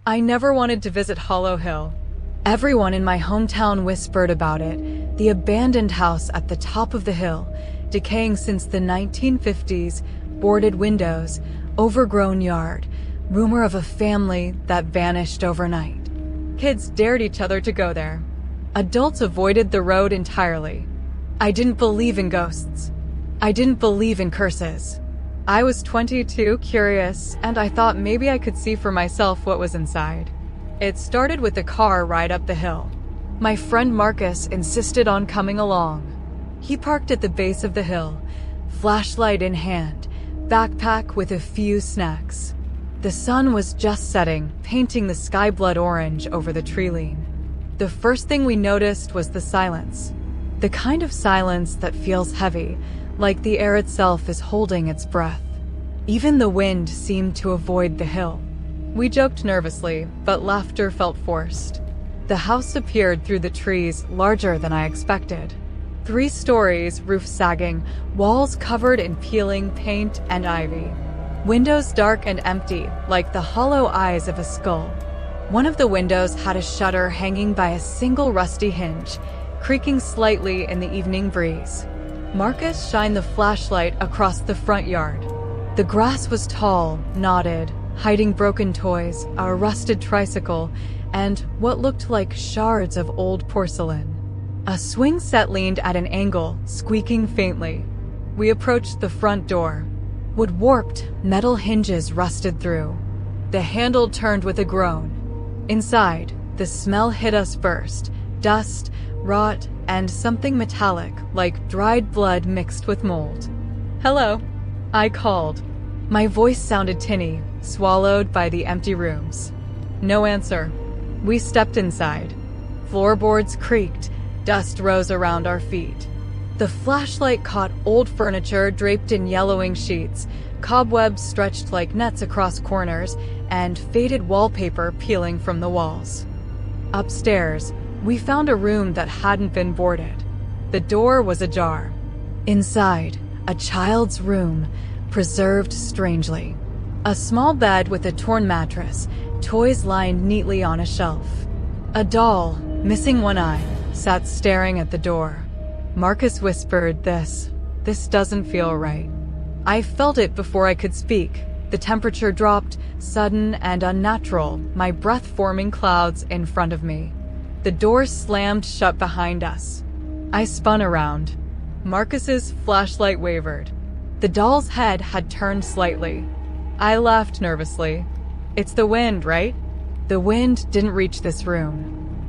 I never wanted to visit Hollow Hill. Everyone in my hometown whispered about it, the abandoned house at the top of the hill, decaying since the 1950s, boarded windows, overgrown yard, rumor of a family that vanished overnight. Kids dared each other to go there. Adults avoided the road entirely. I didn't believe in ghosts. I didn't believe in curses. I was 22, curious, and I thought maybe I could see for myself what was inside. It started with a car ride up the hill. My friend Marcus insisted on coming along. He parked at the base of the hill, flashlight in hand, backpack with a few snacks. The sun was just setting, painting the sky blood orange over the treeline. The first thing we noticed was the silence. The kind of silence that feels heavy, like the air itself is holding its breath. Even the wind seemed to avoid the hill. We joked nervously, but laughter felt forced. The house appeared through the trees, larger than I expected. 3 stories, roof sagging, walls covered in peeling paint and ivy. Windows dark and empty, like the hollow eyes of a skull. One of the windows had a shutter hanging by a single rusty hinge, creaking slightly in the evening breeze. Marcus shined the flashlight across the front yard. The grass was tall, knotted, hiding broken toys, a rusted tricycle, and what looked like shards of old porcelain. A swing set leaned at an angle, squeaking faintly. We approached the front door. Wood-warped, metal hinges rusted through. The handle turned with a groan. Inside, the smell hit us first. Dust, rot, and something metallic, like dried blood mixed with mold. "Hello," I called. My voice sounded tinny, swallowed by the empty rooms. No answer. We stepped inside. Floorboards creaked, dust rose around our feet. The flashlight caught old furniture draped in yellowing sheets, cobwebs stretched like nets across corners, and faded wallpaper peeling from the walls. Upstairs, we found a room that hadn't been boarded. The door was ajar. Inside, a child's room, preserved strangely. A small bed with a torn mattress, toys lined neatly on a shelf. A doll, missing one eye, sat staring at the door. Marcus whispered, This doesn't feel right." I felt it before I could speak. The temperature dropped, sudden and unnatural, my breath forming clouds in front of me. The door slammed shut behind us. I spun around. Marcus's flashlight wavered. The doll's head had turned slightly. I laughed nervously. "It's the wind, right?" The wind didn't reach this room.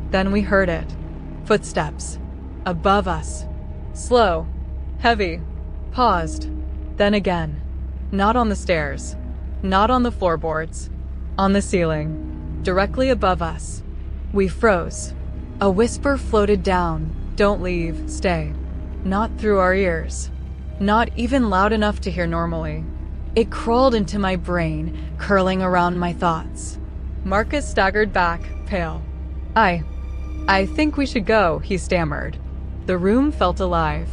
Then we heard it. Footsteps. Above us. Slow. Heavy. Paused. Then again. Not on the stairs. Not on the floorboards. On the ceiling. Directly above us. We froze. A whisper floated down. "Don't leave, stay." Not through our ears. Not even loud enough to hear normally. It crawled into my brain, curling around my thoughts. Marcus staggered back, pale. I think we should go," he stammered. The room felt alive.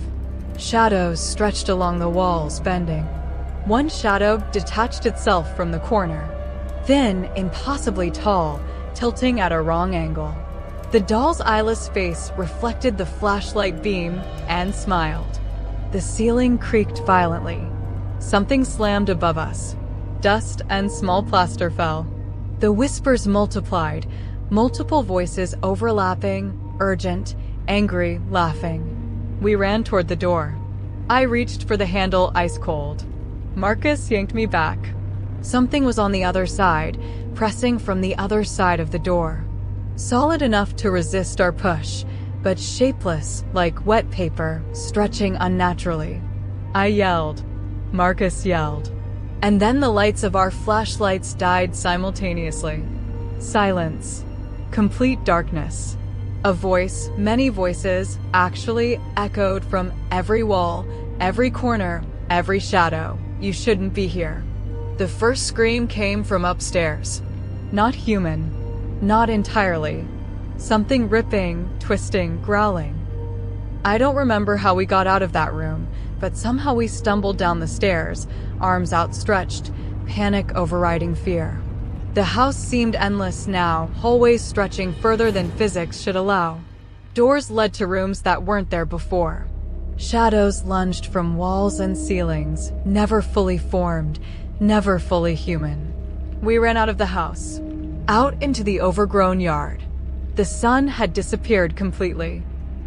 Shadows stretched along the walls, bending. One shadow detached itself from the corner. Thin, impossibly tall, tilting at a wrong angle. The doll's eyeless face reflected the flashlight beam and smiled. The ceiling creaked violently. Something slammed above us. Dust and small plaster fell. The whispers multiplied, multiple voices overlapping, urgent, angry, laughing. We ran toward the door. I reached for the handle ice cold. Marcus yanked me back. Something was on the other side, pressing from the other side of the door. Solid enough to resist our push, but shapeless like wet paper, stretching unnaturally. I yelled. Marcus yelled. And then the lights of our flashlights died simultaneously. Silence. Complete darkness. A voice, many voices, actually echoed from every wall, every corner, every shadow. "You shouldn't be here." The first scream came from upstairs. Not human. Not entirely. Something ripping, twisting, growling. I don't remember how we got out of that room, but somehow we stumbled down the stairs, arms outstretched, panic overriding fear. The house seemed endless now, hallways stretching further than physics should allow. Doors led to rooms that weren't there before. Shadows lunged from walls and ceilings, never fully formed, never fully human. We ran out of the house, out into the overgrown yard. The sun had disappeared completely.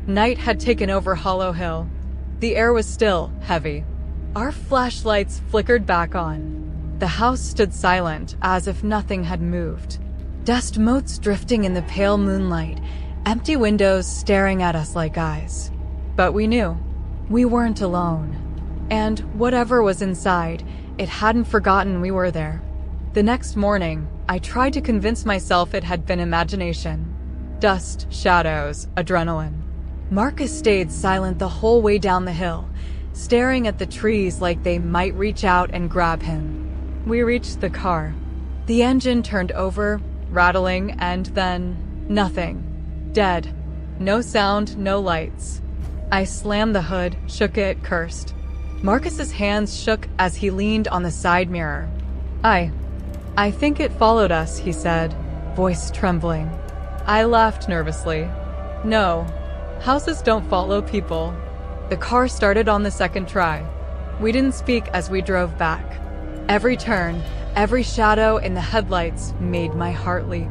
Night had taken over Hollow Hill. The air was still heavy. Our flashlights flickered back on. The house stood silent, as if nothing had moved. Dust motes drifting in the pale moonlight, empty windows staring at us like eyes. But we knew we weren't alone. And whatever was inside, it hadn't forgotten we were there. The next morning, I tried to convince myself it had been imagination. Dust, shadows, adrenaline. Marcus stayed silent the whole way down the hill, staring at the trees like they might reach out and grab him. We reached the car. The engine turned over, rattling, and then nothing. Dead. No sound, no lights. I slammed the hood, shook it, cursed. Marcus's hands shook as he leaned on the side mirror. I think it followed us, he said, voice trembling. I laughed nervously. No, houses don't follow people. The car started on the second try. We didn't speak as we drove back. Every turn, every shadow in the headlights made my heart leap.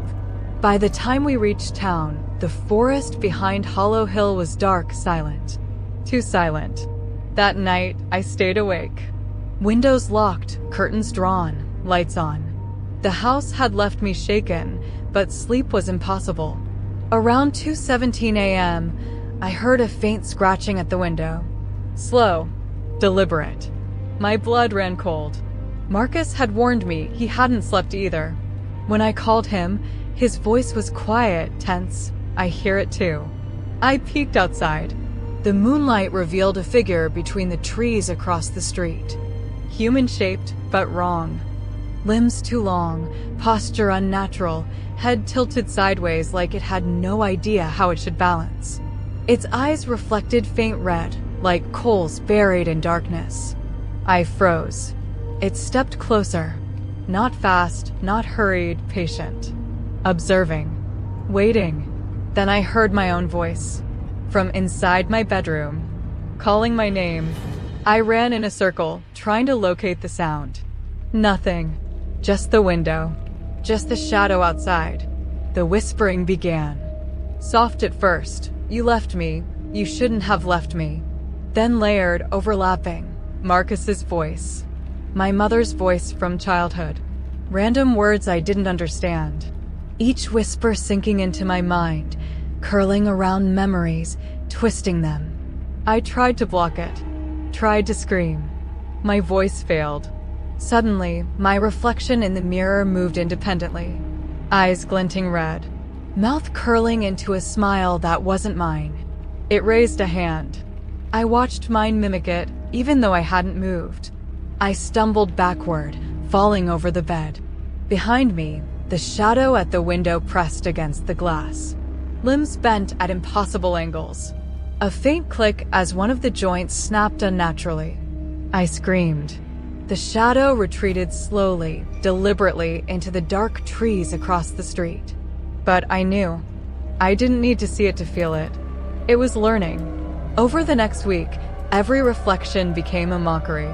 By the time we reached town, the forest behind Hollow Hill was dark, silent. Too silent. That night, I stayed awake. Windows locked, curtains drawn, lights on. The house had left me shaken, but sleep was impossible. Around 2:17 a.m., I heard a faint scratching at the window. Slow, deliberate. My blood ran cold. Marcus had warned me he hadn't slept either. When I called him, his voice was quiet, tense. I hear it too. I peeked outside. The moonlight revealed a figure between the trees across the street. Human-shaped, but wrong. Limbs too long, posture unnatural, head tilted sideways like it had no idea how it should balance. Its eyes reflected faint red, like coals buried in darkness. I froze. It stepped closer. Not fast, not hurried, patient. Observing. Waiting. Then I heard my own voice. From inside my bedroom. Calling my name. I ran in a circle, trying to locate the sound. Nothing. Just the window. Just the shadow outside. The whispering began. Soft at first. You left me. You shouldn't have left me. Then layered, overlapping. Marcus's voice. My mother's voice from childhood. Random words I didn't understand. Each whisper sinking into my mind, curling around memories, twisting them. I tried to block it. Tried to scream. My voice failed. Suddenly, my reflection in the mirror moved independently. Eyes glinting red. Mouth curling into a smile that wasn't mine. It raised a hand. I watched mine mimic it, even though I hadn't moved. I stumbled backward, falling over the bed. Behind me, the shadow at the window pressed against the glass. Limbs bent at impossible angles. A faint click as one of the joints snapped unnaturally. I screamed. The shadow retreated slowly, deliberately into the dark trees across the street. But I knew. I didn't need to see it to feel it. It was learning. Over the next week, every reflection became a mockery.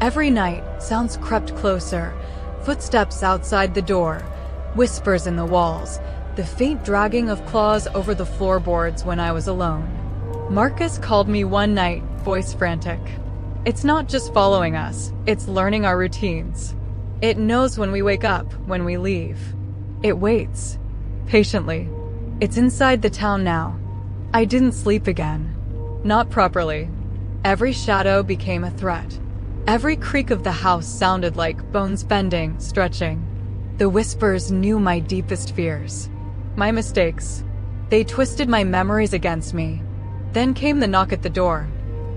Every night, sounds crept closer. Footsteps outside the door, whispers in the walls, the faint dragging of claws over the floorboards when I was alone. Marcus called me one night, voice frantic. It's not just following us, it's learning our routines. It knows when we wake up, when we leave. It waits. Patiently. It's inside the town now. I didn't sleep again. Not properly. Every shadow became a threat. Every creak of the house sounded like bones bending, stretching. The whispers knew my deepest fears. My mistakes. They twisted my memories against me. Then came the knock at the door.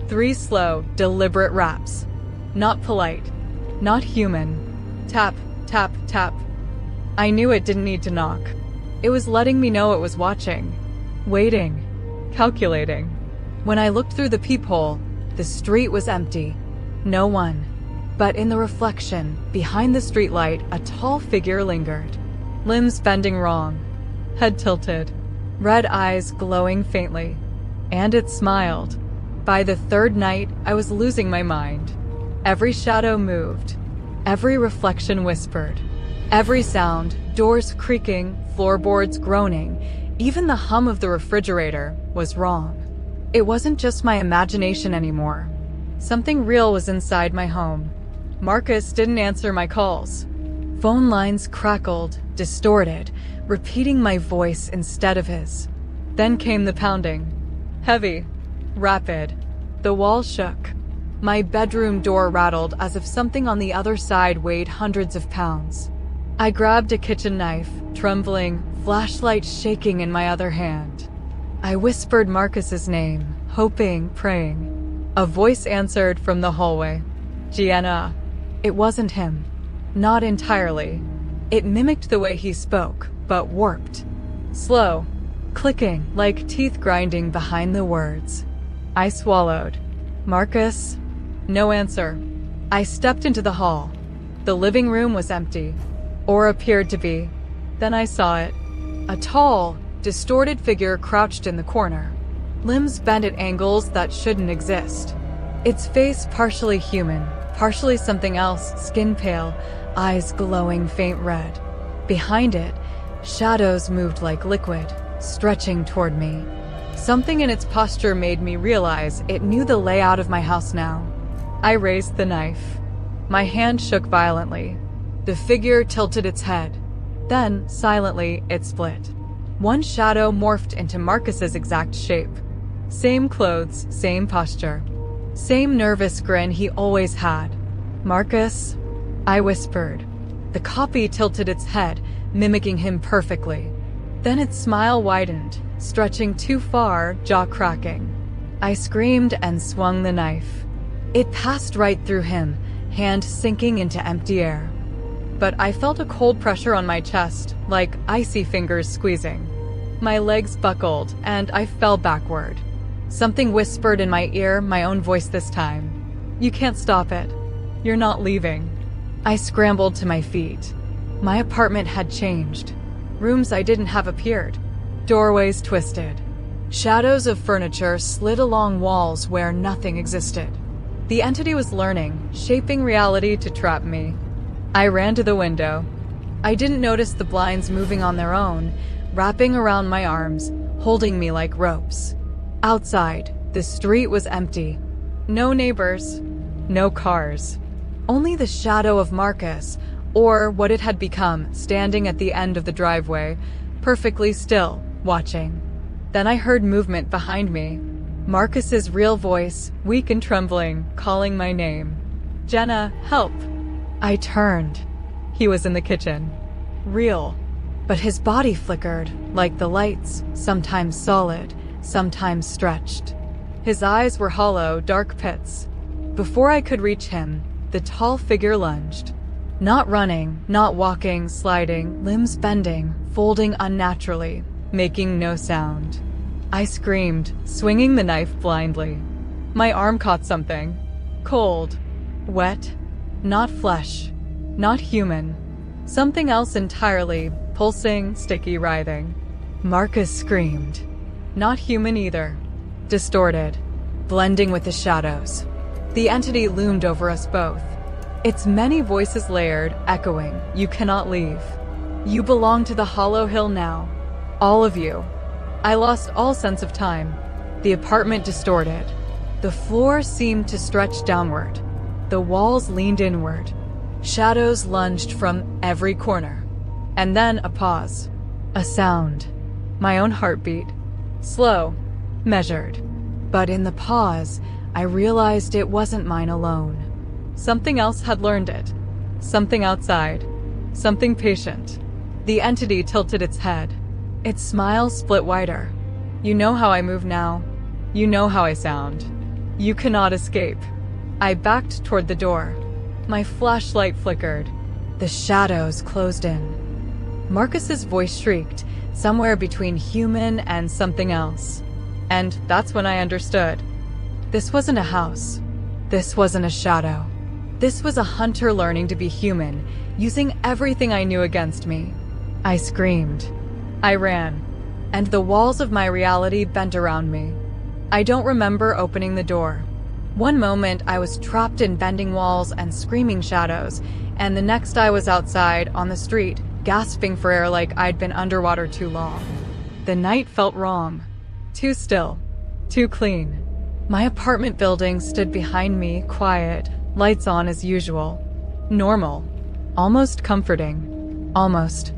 3 slow, deliberate raps. Not polite. Not human. Tap, tap, tap. I knew it didn't need to knock. It was letting me know it was watching. Waiting. Calculating. When I looked through the peephole, the street was empty. No one. But in the reflection, behind the streetlight, a tall figure lingered. limbs bending wrong, head tilted, red eyes glowing faintly. And it smiled. By the third night, I was losing my mind. Every shadow moved. Every reflection whispered. Every sound, doors creaking, floorboards groaning, even the hum of the refrigerator, was wrong. It wasn't just my imagination anymore. Something real was inside my home. Marcus didn't answer my calls. Phone lines crackled, distorted, repeating my voice instead of his. Then came the pounding. Heavy, rapid. The wall shook. My bedroom door rattled as if something on the other side weighed hundreds of pounds. I grabbed a kitchen knife, trembling, flashlight shaking in my other hand. I whispered Marcus's name, hoping, praying. A voice answered from the hallway. Gianna. It wasn't him. Not entirely. It mimicked the way he spoke, but warped. Slow, clicking, like teeth grinding behind the words. I swallowed. Marcus? No answer. I stepped into the hall. The living room was empty, or appeared to be. Then I saw it. A tall, distorted figure crouched in the corner, limbs bent at angles that shouldn't exist. Its face partially human, partially something else, skin pale, eyes glowing faint red. Behind it, shadows moved like liquid, stretching toward me. Something in its posture made me realize it knew the layout of my house now. I raised the knife. My hand shook violently. The figure tilted its head. Then, silently, it split. One shadow morphed into Marcus's exact shape. Same clothes, same posture. Same nervous grin he always had. Marcus? I whispered. The copy tilted its head, mimicking him perfectly. Then its smile widened, stretching too far, jaw cracking. I screamed and swung the knife. It passed right through him, hand sinking into empty air. But I felt a cold pressure on my chest, like icy fingers squeezing. My legs buckled, and I fell backward. Something whispered in my ear, my own voice this time. You can't stop it. You're not leaving. I scrambled to my feet. My apartment had changed. Rooms I didn't have appeared. Doorways twisted. Shadows of furniture slid along walls where nothing existed. The entity was learning, shaping reality to trap me. I ran to the window. I didn't notice the blinds moving on their own, wrapping around my arms, holding me like ropes. Outside, the street was empty. No neighbors, no cars. Only the shadow of Marcus, or what it had become, standing at the end of the driveway, perfectly still, watching. Then I heard movement behind me. Marcus's real voice, weak and trembling, calling my name. Jenna, help. I turned. He was in the kitchen. Real. But his body flickered, like the lights, sometimes solid, sometimes stretched. His eyes were hollow, dark pits. Before I could reach him, the tall figure lunged. Not running, not walking, sliding, limbs bending, folding unnaturally, making no sound. I screamed, swinging the knife blindly. My arm caught something. Cold. Wet. Not flesh. Not human. Something else entirely, pulsing, sticky, writhing. Marcus screamed. Not human either. Distorted. Blending with the shadows. The entity loomed over us both. Its many voices layered, echoing, "You cannot leave. You belong to the Hollow Hill now. All of you." I lost all sense of time. The apartment distorted. The floor seemed to stretch downward. The walls leaned inward. Shadows lunged from every corner. And then a pause. A sound. My own heartbeat. Slow. Measured. But in the pause, I realized it wasn't mine alone. Something else had learned it. Something outside. Something patient. The entity tilted its head. Its smile split wider. You know how I move now. You know how I sound. You cannot escape. I backed toward the door. My flashlight flickered. The shadows closed in. Marcus's voice shrieked, somewhere between human and something else. And that's when I understood. This wasn't a house. This wasn't a shadow. This was a hunter learning to be human, using everything I knew against me. I screamed. I ran. And the walls of my reality bent around me. I don't remember opening the door. One moment I was trapped in bending walls and screaming shadows, and the next I was outside on the street, gasping for air like I'd been underwater too long. The night felt wrong. Too still. Too clean. My apartment building stood behind me, quiet, lights on as usual. Normal. Almost comforting. Almost.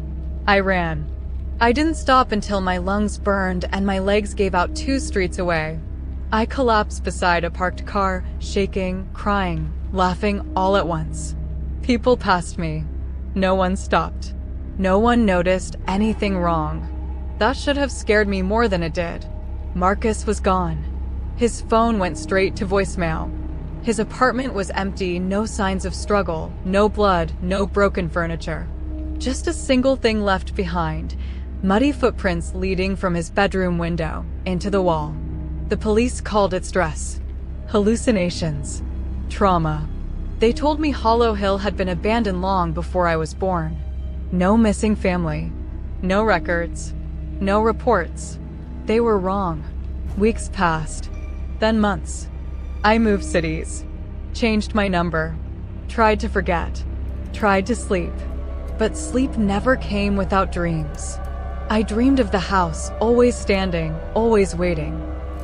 I ran. I didn't stop until my lungs burned and my legs gave out 2 streets away. I collapsed beside a parked car, shaking, crying, laughing all at once. People passed me. No one stopped. No one noticed anything wrong. That should have scared me more than it did. Marcus was gone. His phone went straight to voicemail. His apartment was empty, no signs of struggle, no blood, no broken furniture. Just a single thing left behind, muddy footprints leading from his bedroom window into the wall. The police called it stress, hallucinations, trauma. They told me Hollow Hill had been abandoned long before I was born. No missing family, no records, no reports. They were wrong. Weeks passed, then months. I moved cities, changed my number, tried to forget, tried to sleep. But sleep never came without dreams. I dreamed of the house, always standing, always waiting.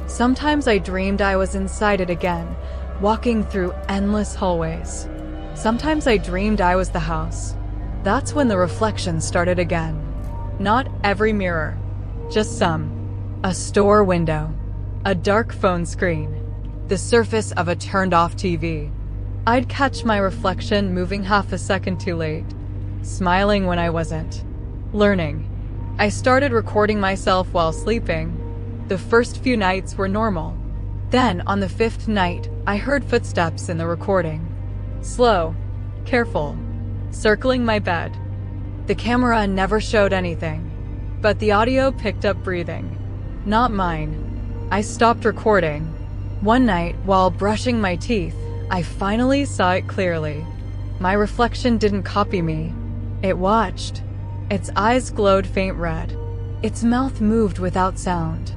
Sometimes I dreamed I was inside it again, walking through endless hallways. Sometimes I dreamed I was the house. That's when the reflections started again. Not every mirror, just some. A store window, a dark phone screen, the surface of a turned-off TV. I'd catch my reflection moving half a second too late, smiling when I wasn't. Learning. I started recording myself while sleeping. The first few nights were normal. Then, on the 5th night, I heard footsteps in the recording. Slow, careful, circling my bed. The camera never showed anything, but the audio picked up breathing. Not mine. I stopped recording. One night, while brushing my teeth, I finally saw it clearly. My reflection didn't copy me. It watched. Its eyes glowed faint red. Its mouth moved without sound.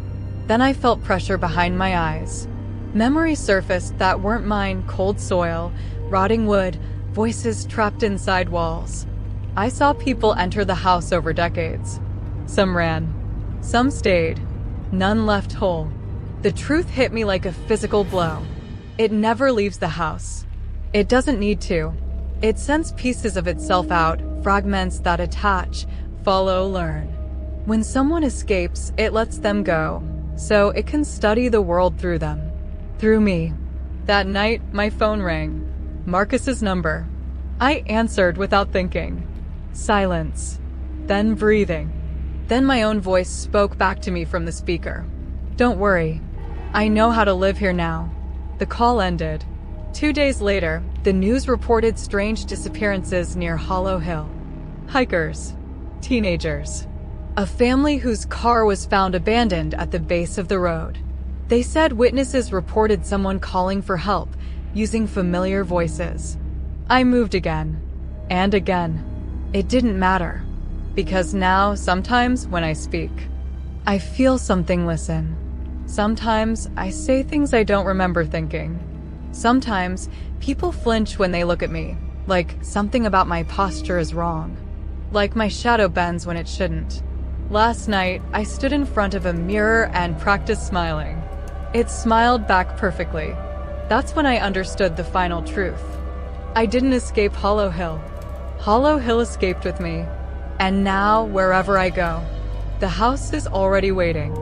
Then I felt pressure behind my eyes. Memories surfaced that weren't mine: cold soil, rotting wood, voices trapped inside walls. I saw people enter the house over decades. Some ran. Some stayed. None left whole. The truth hit me like a physical blow. It never leaves the house. It doesn't need to. It sends pieces of itself out, fragments that attach, follow, learn. When someone escapes, it lets them go, so it can study the world through them. Through me. That night, my phone rang. Marcus's number. I answered without thinking. Silence. Then breathing. Then my own voice spoke back to me from the speaker. Don't worry. I know how to live here now. The call ended. 2 days later, the news reported strange disappearances near Hollow Hill. Hikers. Teenagers. A family whose car was found abandoned at the base of the road. They said witnesses reported someone calling for help, using familiar voices. I moved again. And again. It didn't matter. Because now, sometimes, when I speak, I feel something listen. Sometimes, I say things I don't remember thinking. Sometimes, people flinch when they look at me, like something about my posture is wrong. Like my shadow bends when it shouldn't. Last night, I stood in front of a mirror and practiced smiling. It smiled back perfectly. That's when I understood the final truth. I didn't escape Hollow Hill. Hollow Hill escaped with me. And now, wherever I go, the house is already waiting.